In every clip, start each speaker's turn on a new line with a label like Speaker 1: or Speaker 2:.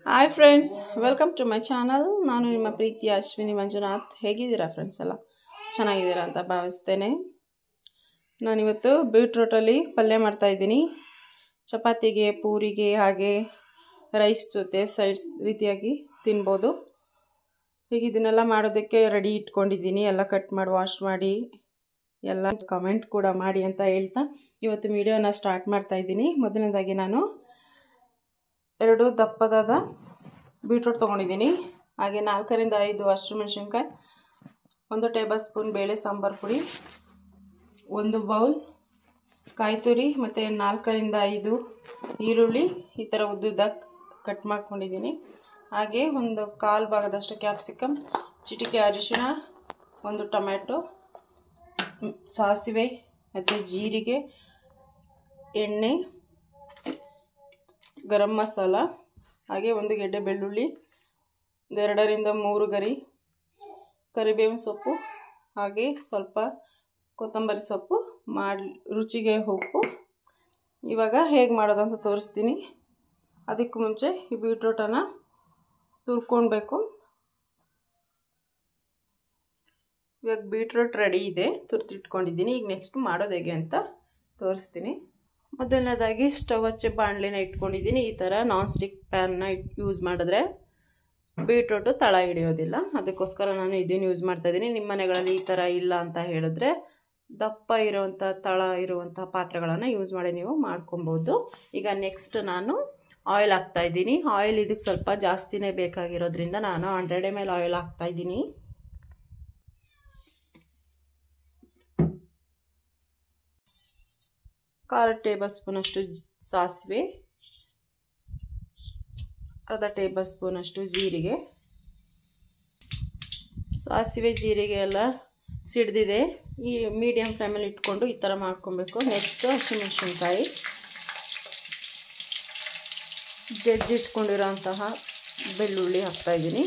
Speaker 1: Hi friends, welcome to my channel. ನಾನು ನಿಮ್ಮ ಪ್ರೀತಿಯ ಅಶ್ವಿನಿ ಮಂಜುನಾಥ್. ಹೇಗಿದ್ದೀರಾ ಫ್ರೆಂಡ್ಸ್? ಎಲ್ಲ ಚೆನ್ನಾಗಿದ್ದೀರಾ ಅಂತ ಭಾವಿಸ್ತೇನೆ. ನಾನಿವತ್ತು ಬೀಟ್ರೂಟಲ್ಲಿ ಪಲ್ಯ ಮಾಡ್ತಾಯಿದ್ದೀನಿ. ಚಪಾತಿಗೆ, ಪೂರಿಗೆ, ಹಾಗೆ ರೈಸ್ ಜೊತೆ ಸೈಡ್ಸ್ ರೀತಿಯಾಗಿ ತಿನ್ಬೋದು. ಹೀಗೆ ಇದನ್ನೆಲ್ಲ ಮಾಡೋದಕ್ಕೆ ರೆಡಿ ಇಟ್ಕೊಂಡಿದ್ದೀನಿ. ಎಲ್ಲ ಕಟ್ ಮಾಡಿ ವಾಶ್ ಮಾಡಿ ಎಲ್ಲ ಕಮೆಂಟ್ ಕೂಡ ಮಾಡಿ ಅಂತ ಹೇಳ್ತಾ ಇವತ್ತು ವಿಡಿಯೋನ ಸ್ಟಾರ್ಟ್ ಮಾಡ್ತಾಯಿದ್ದೀನಿ. ಮೊದಲನೇದಾಗಿ ನಾನು 2 ದಪ್ಪದಾದ ಬೀಟ್ರೂಟ್ ತೊಗೊಂಡಿದ್ದೀನಿ. ಹಾಗೆ 4 ರಿಂದ 5 ಹಸಿಮೆಣಸಿನಕಾಯಿ, 1 ಟೇಬಲ್ ಸ್ಪೂನ್ ಬೇಳೆ ಸಾಂಬಾರು ಪುಡಿ, 1 ಬೌಲ್ ಕಾಯಿ ತುರಿ ಮತ್ತು 4 ರಿಂದ 5 ಈರುಳ್ಳಿ ಈ ಥರ ಉದ್ದುದ್ದಕ್ಕೆ ಕಟ್ ಮಾಡ್ಕೊಂಡಿದ್ದೀನಿ. ಹಾಗೆ ಒಂದು 1/4 ಭಾಗದಷ್ಟು ಕ್ಯಾಪ್ಸಿಕಮ್, ಚಿಟಿಕೆ ಅರಿಶಿಣ, 1 ಟೊಮ್ಯಾಟೊ, ಸಾಸಿವೆ ಮತ್ತು ಜೀರಿಗೆ, ಎಣ್ಣೆ, ಗರಂ ಮಸಾಲ, ಹಾಗೆ 1 ಗೆಡ್ಡೆ ಬೆಳ್ಳುಳ್ಳಿ, 2 ರಿಂದ 3 ಗರಿ ಕರಿಬೇವಿನ ಸೊಪ್ಪು, ಹಾಗೆ ಸ್ವಲ್ಪ ಕೊತ್ತಂಬರಿ ಸೊಪ್ಪು, ರುಚಿಗೆ ಉಪ್ಪು. ಇವಾಗ ಹೇಗೆ ಮಾಡೋದು ಅಂತ ತೋರಿಸ್ತೀನಿ. ಅದಕ್ಕೂ ಮುಂಚೆ ಈ ಬೀಟ್ರೂಟನ್ನು ತುರ್ಕೊಳ್ಬೇಕು. ಇವಾಗ ಬೀಟ್ರೂಟ್ ರೆಡಿ ಇದೆ, ತುರ್ತಿಟ್ಕೊಂಡಿದ್ದೀನಿ. ಈಗ ನೆಕ್ಸ್ಟ್ ಮಾಡೋದು ಹೇಗೆ ಅಂತ ತೋರಿಸ್ತೀನಿ. ಮೊದಲನೇದಾಗಿ ಸ್ಟವ್ ಹಚ್ಚಿ ಬಾಣಲೆನ ಇಟ್ಕೊಂಡಿದ್ದೀನಿ. ಈ ಥರ ನಾನ್ ಸ್ಟಿಕ್ ಪ್ಯಾನ್ನ ಯೂಸ್ ಮಾಡಿದ್ರೆ ಬೀಟ್ರೂಟು ತಳ ಹಿಡಿಯೋದಿಲ್ಲ. ಅದಕ್ಕೋಸ್ಕರ ನಾನು ಇದನ್ನು ಯೂಸ್ ಮಾಡ್ತಾಯಿದ್ದೀನಿ. ನಿಮ್ಮ ಮನೆಗಳಲ್ಲಿ ಈ ಥರ ಇಲ್ಲ ಅಂತ ಹೇಳಿದ್ರೆ ದಪ್ಪ ಇರುವಂಥ ತಳ ಇರುವಂಥ ಪಾತ್ರೆಗಳನ್ನು ಯೂಸ್ ಮಾಡಿ ನೀವು ಮಾಡ್ಕೊಬೋದು. ಈಗ ನೆಕ್ಸ್ಟ್ ನಾನು ಆಯಿಲ್ ಹಾಕ್ತಾಯಿದ್ದೀನಿ. ಆಯಿಲ್ ಇದಕ್ಕೆ ಸ್ವಲ್ಪ ಜಾಸ್ತಿನೇ ಬೇಕಾಗಿರೋದ್ರಿಂದ ನಾನು 100 ml ಆಯಿಲ್ ಹಾಕ್ತಾಯಿದ್ದೀನಿ. ಕಾಲು ಟೇಬಲ್ ಸ್ಪೂನಷ್ಟು ಸಾಸಿವೆ, ಅರ್ಧ ಟೇಬಲ್ ಸ್ಪೂನಷ್ಟು ಜೀರಿಗೆ. ಸಾಸಿವೆ ಜೀರಿಗೆ ಎಲ್ಲ ಸಿಡ್ದಿದೆ. ಈ ಮೀಡಿಯಮ್ ಫ್ಲೇಮಲ್ಲಿ ಇಟ್ಕೊಂಡು ಈ ಥರ ಮಾಡ್ಕೊಬೇಕು. ನೆಕ್ಸ್ಟ್ ಹಸಿಮೆಣಸಿನ್ಕಾಯಿ, ಜಜ್ಜಿಟ್ಕೊಂಡಿರೋಂತಹ ಬೆಳ್ಳುಳ್ಳಿ ಹಾಕ್ತಾಯಿದ್ದೀನಿ.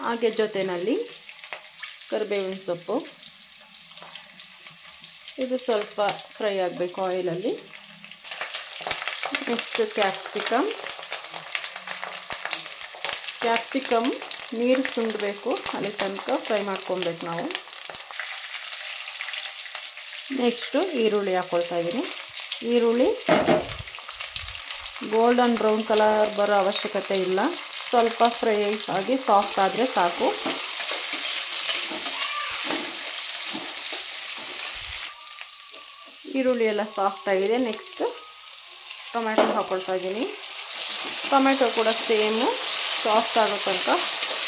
Speaker 1: ಹಾಗೆ ಜೊತೆಯಲ್ಲಿ ಕರಿಬೇವಿನ ಸೊಪ್ಪು. ಇದು ಸ್ವಲ್ಪ ಫ್ರೈ ಆಗಬೇಕು ಆಯಿಲಲ್ಲಿ. ನೆಕ್ಸ್ಟ್ ಕ್ಯಾಪ್ಸಿಕಮ್ ನೀರು ಸುಂಡಬೇಕು, ಅಲ್ಲಿ ತನಕ ಫ್ರೈ ಮಾಡ್ಕೊಬೇಕು ನಾವು. ನೆಕ್ಸ್ಟು ಈರುಳ್ಳಿ ಹಾಕ್ಕೊಳ್ತಾ ಇದ್ದೀನಿ. ಈರುಳ್ಳಿ ಗೋಲ್ಡನ್ ಬ್ರೌನ್ ಕಲರ್ ಬರೋ ಅವಶ್ಯಕತೆ ಇಲ್ಲ, ಸ್ವಲ್ಪ ಫ್ರೈ ಆಗಿ ಸಾಫ್ಟ್ ಆದರೆ ಸಾಕು. ಈರುಳ್ಳಿ ಎಲ್ಲ ಸಾಫ್ಟ್ ಆಗಿದೆ. ನೆಕ್ಸ್ಟ್ ಟೊಮ್ಯಾಟೊ ಹಾಕ್ಕೊಳ್ತಾ ಇದ್ದೀನಿ. ಟೊಮ್ಯಾಟೊ ಕೂಡ ಸೇಮು ಸಾಫ್ಟ್ ಆಗೋ ತನಕ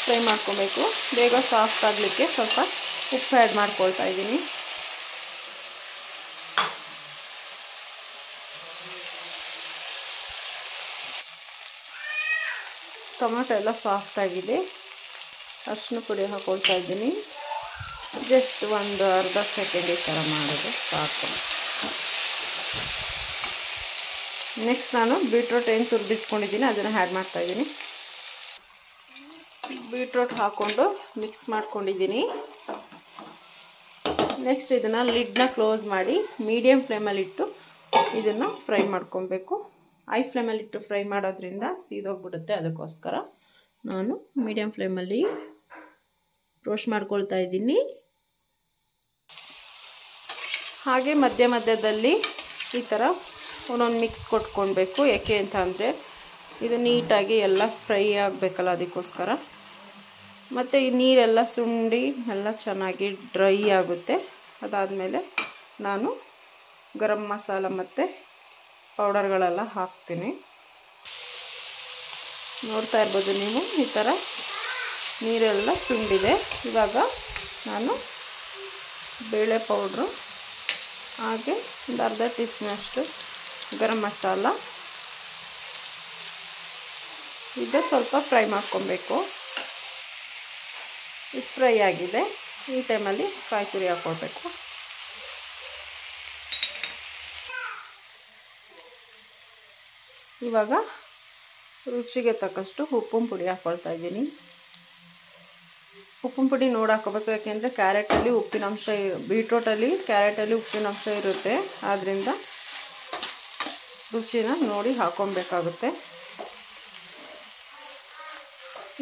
Speaker 1: ಫ್ರೈ ಮಾಡ್ಕೊಬೇಕು. ಬೇಗ ಸಾಫ್ಟ್ ಆಗಲಿಕ್ಕೆ ಸ್ವಲ್ಪ ಉಪ್ಪು ಆ್ಯಡ್ ಮಾಡ್ಕೊಳ್ತಾ ಇದ್ದೀನಿ. ಟೊಮ್ಯಾಟೊ ಎಲ್ಲ ಸಾಫ್ಟ್ ಆಗಿದೆ. ಅರಿಶಿನ ಪುಡಿ ಹಾಕ್ಕೊಳ್ತಾ ಇದ್ದೀನಿ. ಜಸ್ಟ್ ಒಂದು ಅರ್ಧ ಸೆಕೆಂಡ್ ಈ ಥರ ಮಾಡೋದು ಸಾಕು. ನೆಕ್ಸ್ಟ್ ನಾನು ಬೀಟ್ರೂಟ್ ಏನು ತುರಿದಿಟ್ಕೊಂಡಿದ್ದೀನಿ ಅದನ್ನು ಆ್ಯಡ್ ಮಾಡ್ತಾಯಿದ್ದೀನಿ. ಬೀಟ್ರೂಟ್ ಹಾಕ್ಕೊಂಡು ಮಿಕ್ಸ್ ಮಾಡ್ಕೊಂಡಿದ್ದೀನಿ. ನೆಕ್ಸ್ಟ್ ಇದನ್ನು ಲಿಡ್ನ ಕ್ಲೋಸ್ ಮಾಡಿ ಮೀಡಿಯಮ್ ಫ್ಲೇಮಲ್ಲಿಟ್ಟು ಇದನ್ನು ಫ್ರೈ ಮಾಡ್ಕೊಬೇಕು. ಹೈ ಫ್ಲೇಮಲ್ಲಿಟ್ಟು ಫ್ರೈ ಮಾಡೋದ್ರಿಂದ ಸೀದೋಗ್ಬಿಡುತ್ತೆ. ಅದಕ್ಕೋಸ್ಕರ ನಾನು ಮೀಡಿಯಮ್ ಫ್ಲೇಮಲ್ಲಿ ರೋಸ್ಟ್ ಮಾಡ್ಕೊಳ್ತಾ ಇದ್ದೀನಿ. ಹಾಗೆ ಮಧ್ಯದಲ್ಲಿ ಈ ಥರ ಒಂದೊಂದು ಮಿಕ್ಸ್ ಕೊಟ್ಕೊಳ್ಬೇಕು. ಏಕೆ ಅಂತ ಅಂದರೆ ಇದು ನೀಟಾಗಿ ಎಲ್ಲ ಫ್ರೈ ಆಗಬೇಕಲ್ಲ, ಅದಕ್ಕೋಸ್ಕರ. ಮತ್ತು ಈ ನೀರೆಲ್ಲ ಸುಂಡಿ ಎಲ್ಲ ಚೆನ್ನಾಗಿ ಡ್ರೈ ಆಗುತ್ತೆ. ಅದಾದಮೇಲೆ ನಾನು ಗರಂ ಮಸಾಲ ಮತ್ತು ಪೌಡರ್ಗಳೆಲ್ಲ ಹಾಕ್ತೀನಿ. ನೋಡ್ತಾ ಇರ್ಬೋದು ನೀವು, ಈ ಥರ ನೀರೆಲ್ಲ ಸುಂಡಿದೆ. ಇವಾಗ ನಾನು ಬೇಳೆ ಪೌಡ್ರು, ಹಾಗೆ ಒಂದು ಅರ್ಧ ಟೀ ಸ್ಪೂನಷ್ಟು ಗರಂ ಮಸಾಲ ಇದು ಸ್ವಲ್ಪ ಫ್ರೈ ಮಾಡ್ಕೊಬೇಕು. ಇದು ಫ್ರೈ ಆಗಿದೆ. ಈ ಟೈಮಲ್ಲಿ ಕಾಯಿ ತುರಿ ಹಾಕ್ಕೊಳ್ಬೇಕು. ಇವಾಗ ರುಚಿಗೆ ತಕ್ಕಷ್ಟು ಉಪ್ಪಿನ ಪುಡಿ ಹಾಕ್ಕೊಳ್ತಾ ಇದ್ದೀನಿ. ಉಪ್ಪಿನ ಪುಡಿ ನೋಡಿ ಹಾಕೋಬೇಕು, ಯಾಕೆಂದರೆ ಕ್ಯಾರೆಟಲ್ಲಿ ಉಪ್ಪಿನಂಶ, ಬೀಟ್ರೂಟಲ್ಲಿ ಕ್ಯಾರೆಟಲ್ಲಿ ಉಪ್ಪಿನಂಶ ಇರುತ್ತೆ. ಆದ್ದರಿಂದ ರುಚಿನ ನೋಡಿ ಹಾಕ್ಕೊಬೇಕಾಗುತ್ತೆ.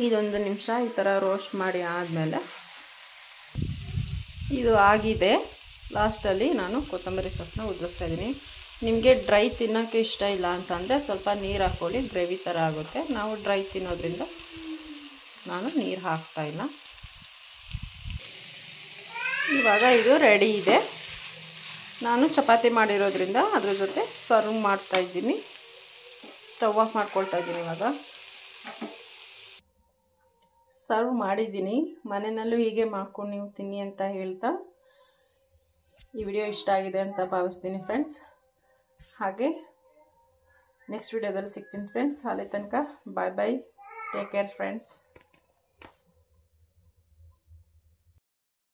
Speaker 1: ಇದೊಂದು ನಿಮಿಷ ಈ ಥರ ರೋಸ್ಟ್ ಮಾಡಿ ಆದಮೇಲೆ ಇದು ಆಗಿದೆ. ಲಾಸ್ಟಲ್ಲಿ ನಾನು ಕೊತ್ತಂಬರಿ ಸೊಪ್ಪನ್ನ ಉದುರಿಸ್ತಾ ಇದ್ದೀನಿ. ನಿಮಗೆ ಡ್ರೈ ತಿನ್ನೋಕ್ಕೆ ಇಷ್ಟ ಇಲ್ಲ ಅಂತಂದರೆ ಸ್ವಲ್ಪ ನೀರು ಹಾಕ್ಕೊಳ್ಳಿ, ಗ್ರೇವಿ ಥರ ಆಗುತ್ತೆ. ನಾವು ಡ್ರೈ ತಿನ್ನೋದ್ರಿಂದ ನಾನು ನೀರು ಹಾಕ್ತಾಯಿಲ್ಲ. ಇವಾಗ ಇದು ರೆಡಿ ಇದೆ. ನಾನು ಚಪಾತಿ ಮಾಡಿರೋದ್ರಿಂದ ಅದ್ರ ಜೊತೆ ಸರ್ವ್ ಮಾಡ್ತಾಯಿದ್ದೀನಿ. ಸ್ಟವ್ ಆಫ್ ಮಾಡ್ಕೊಳ್ತಾ ಇದ್ದೀನಿ. ಇವಾಗ ಸರ್ವ್ ಮಾಡಿದ್ದೀನಿ. ಮನೆಯಲ್ಲೂ ಹೀಗೆ ಮಾಡ್ಕೊಂಡು ನೀವು ತಿನ್ನಿ ಅಂತ ಹೇಳ್ತಾ ಈ ವಿಡಿಯೋ ಇಷ್ಟ ಆಗಿದೆ ಅಂತ ಭಾವಿಸ್ತೀನಿ ಫ್ರೆಂಡ್ಸ್. ಹಾಗೆ ನೆಕ್ಸ್ಟ್ ವಿಡಿಯೋದಲ್ಲಿ ಸಿಗ್ತೀನಿ ಫ್ರೆಂಡ್ಸ್. ಅಲ್ಲಿ ತನಕ ಬಾಯ್ ಬಾಯ್, ಟೇಕ್ ಕೇರ್ ಫ್ರೆಂಡ್ಸ್.